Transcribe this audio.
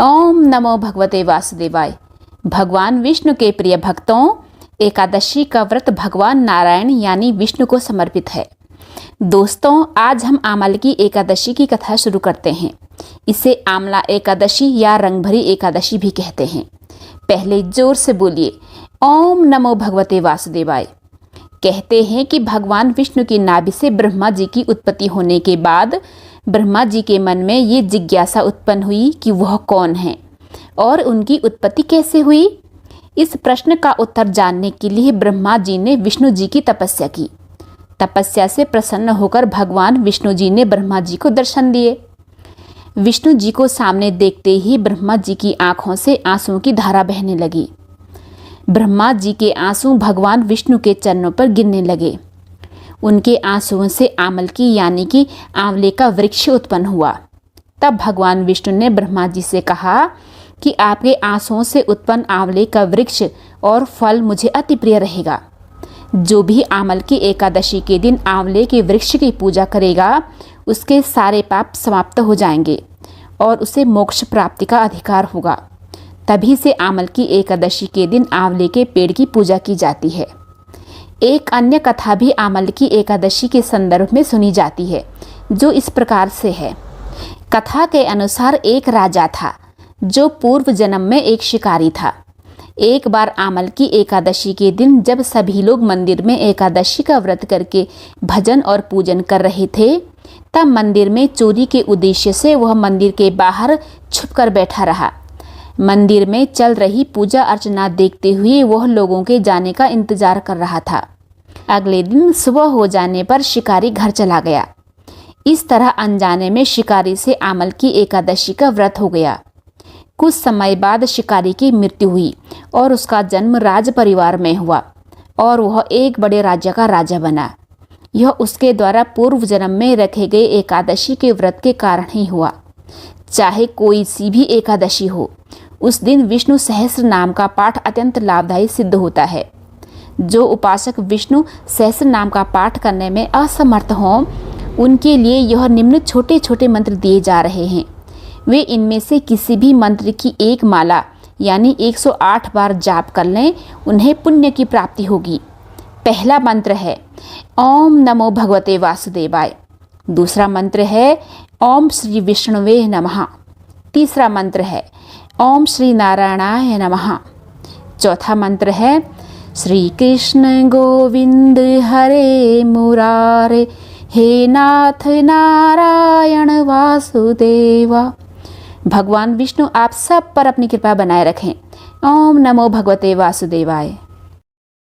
ओम नमो भगवते वासुदेवाय। भगवान विष्णु के प्रिय भक्तों, एकादशी का व्रत भगवान नारायण यानी विष्णु को समर्पित है। दोस्तों, आज हम आमल की एकादशी की कथा शुरू करते हैं। इसे आमला एकादशी या रंगभरी एकादशी भी कहते हैं। पहले जोर से बोलिए ओम नमो भगवते वासुदेवाय। कहते हैं कि भगवान विष्णु की नाभि से ब्रह्मा जी की उत्पत्ति होने के बाद ब्रह्मा जी के मन में ये जिज्ञासा उत्पन्न हुई कि वह कौन है और उनकी उत्पत्ति कैसे हुई। इस प्रश्न का उत्तर जानने के लिए ब्रह्मा जी ने विष्णु जी की तपस्या की। तपस्या से प्रसन्न होकर भगवान विष्णु जी ने ब्रह्मा जी को दर्शन दिए। विष्णु जी को सामने देखते ही ब्रह्मा जी की आंखों से आंसुओं की धारा बहने लगी। ब्रह्मा जी के आंसू भगवान विष्णु के चरणों पर गिरने लगे। उनके आंसुओं से आमल की यानी कि आंवले का वृक्ष उत्पन्न हुआ। तब भगवान विष्णु ने ब्रह्मा जी से कहा कि आपके आंसुओं से उत्पन्न आंवले का वृक्ष और फल मुझे अति प्रिय रहेगा। जो भी आमल की एकादशी के दिन आंवले के वृक्ष की पूजा करेगा, उसके सारे पाप समाप्त हो जाएंगे और उसे मोक्ष प्राप्ति का अधिकार होगा। तभी से आमल की एकादशी के दिन आंवले के पेड़ की पूजा की जाती है। एक अन्य कथा भी आमल की एकादशी के संदर्भ में सुनी जाती है, जो इस प्रकार से है। कथा के अनुसार एक राजा था जो पूर्व जन्म में एक शिकारी था। एक बार आमल की एकादशी के दिन जब सभी लोग मंदिर में एकादशी का व्रत करके भजन और पूजन कर रहे थे, तब मंदिर में चोरी के उद्देश्य से वह मंदिर के बाहर छुपकर बैठा रहा। मंदिर में चल रही पूजा अर्चना देखते हुए वह लोगों के जाने का इंतजार कर रहा था। अगले दिन सुबह हो जाने पर शिकारी घर चला गया। इस तरह अनजाने में शिकारी से आमल की एकादशी का व्रत हो गया। कुछ समय बाद शिकारी की मृत्यु हुई और उसका जन्म राज परिवार में हुआ और वह एक बड़े राज्य का राजा बना। यह उसके द्वारा पूर्व जन्म में रखे गए एकादशी के व्रत के कारण ही हुआ। चाहे कोई सी भी एकादशी हो, उस दिन विष्णु सहस्र नाम का पाठ अत्यंत लाभदायी सिद्ध होता है। जो उपासक विष्णु सहस्र नाम का पाठ करने में असमर्थ हों, उनके लिए यह निम्न छोटे छोटे मंत्र दिए जा रहे हैं। वे इनमें से किसी भी मंत्र की एक माला यानी 108 बार जाप कर लें, उन्हें पुण्य की प्राप्ति होगी। पहला मंत्र है ओम नमो भगवते वासुदेवाय। दूसरा मंत्र है ओम श्री विष्णुवे नमः। तीसरा मंत्र है ओम श्री नारायणाय नमः। चौथा मंत्र है श्री कृष्ण गोविंद हरे मुरारे, हे नाथ नारायण वासुदेवा। भगवान विष्णु आप सब पर अपनी कृपा बनाए रखें। ओम नमो भगवते वासुदेवाय।